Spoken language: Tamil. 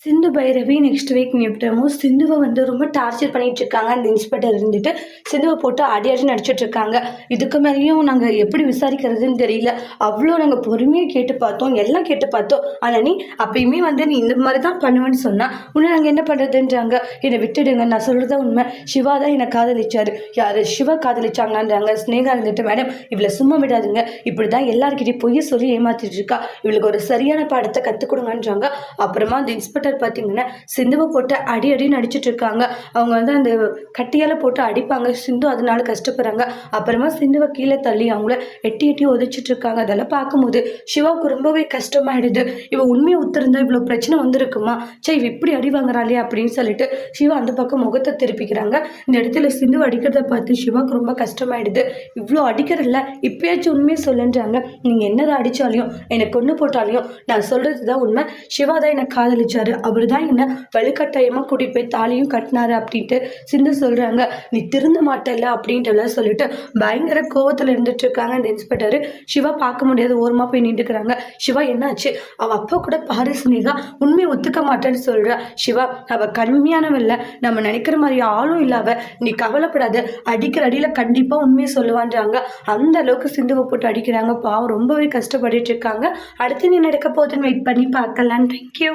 சிந்து பைரவி நெக்ஸ்ட் வீக் நியூட்டமும் சிந்துவை ரொம்ப டார்ச்சர் பண்ணிட்டு இருக்காங்க. அந்த இன்ஸ்பெக்டர் இருந்துட்டு சிந்துவை போட்டு அடி அடி நடிச்சிட்டு இருக்காங்க. இதுக்கு மேலேயும் நாங்கள் எப்படி விசாரிக்கிறதுன்னு தெரியல. அவ்வளோ நாங்கள் பொறுமையாக கேட்டு பார்த்தோம், எல்லாம் கேட்டு பார்த்தோம். ஆனால் நீ அப்பயுமே நீ இந்த மாதிரி தான் பண்ணுவேன்னு சொன்னால் உன்னை நாங்கள் என்ன பண்ணுறதுன்றாங்க. என்னை விட்டுடுங்க, நான் சொல்கிறத உண்மை. சிவா தான் என்னை காதலிச்சாரு. யார் சிவா காதலிச்சாங்கன்றாங்க. ஸ்னேகா இருந்துட்டு மேடம் இவளை சும்மா விடாதுங்க, இப்படி தான் எல்லாருக்கிட்டையும் பொய்ய சொல்லி ஏமாத்திட்டு இருக்கா, இவளுக்கு ஒரு சரியான பாடத்தை கற்றுக் கொடுங்கன்றாங்க. அப்புறமா அந்த இன்ஸ்பெக்டர் பார்த்தீங்கன்னா சிந்துவை போட்டு அடி அடி நடிச்சிட்டு இருக்காங்க. அவங்க அந்த கட்டியால் போட்டு அடிப்பாங்க. சிந்து அதனால கஷ்டப்படுறாங்க. அப்புறமா சிந்துவை கீழே தள்ளி அவங்கள எட்டி எட்டி உதச்சிட்டு இருக்காங்க. அதெல்லாம் பார்க்கும்போது சிவாவுக்கு ரொம்பவே கஷ்டமாயிடுது. இவ உண்மையை ஒத்துருந்தா இவ்வளோ பிரச்சனை வந்திருக்குமா, சே இவ இப்படி அடி வாங்குறாளே அப்படின்னு சொல்லிட்டு சிவா அந்த பக்கம் முகத்தை திருப்பிக்கிறாங்க. இந்த இடத்துல சிந்து அடிக்கிறத பார்த்து சிவாவுக்கு ரொம்ப கஷ்டமாயிடுது. இவ்வளோ அடிக்கிறல்ல, இப்பயாச்சும் உண்மையை சொல்லுன்றாங்க. நீங்கள் என்னதான் அடித்தாலையும் எனக்கு கொண்டு போட்டாலையும் நான் சொல்கிறது தான் உண்மை. சிவா தான் என்னை காதலிச்சாரு, அவர் தான் என்ன வலுக்கட்டாயமாக கூட்டிகிட்டு போய் தாலியும் கட்டினாரு அப்படின்ட்டு சிந்து சொல்கிறாங்க. நீ திருந்த மாட்டல அப்படின்ட்டுலாம் சொல்லிட்டு பயங்கர கோவத்தில் இருந்துட்டு இருக்காங்க. இந்த இன்ஸ்பெக்டர் சிவா பார்க்க முடியாது, ஓரமாக போய் நின்றுக்கிறாங்க. சிவா என்னாச்சு, அவள் அப்பா கூட பாரு ஸ்னேகா உண்மையை ஒத்துக்க மாட்டேன்னு சொல்கிறா. சிவா அவள் கம்மியானவல்ல, நம்ம நினைக்கிற மாதிரி ஆளும் இல்லாவ, நீ கவலைப்படாத, அடிக்கிற அடியில் கண்டிப்பாக உண்மையை சொல்லுவான்றாங்க. அந்த அளவுக்கு சிந்துவை போட்டு அடிக்கிறாங்க. பாவம் ரொம்பவே கஷ்டப்பட்டுட்டு இருக்காங்க. அடுத்து நீ நடக்க போகுதுன்னு வெயிட் பண்ணி பார்க்கலாம். தேங்க்யூ.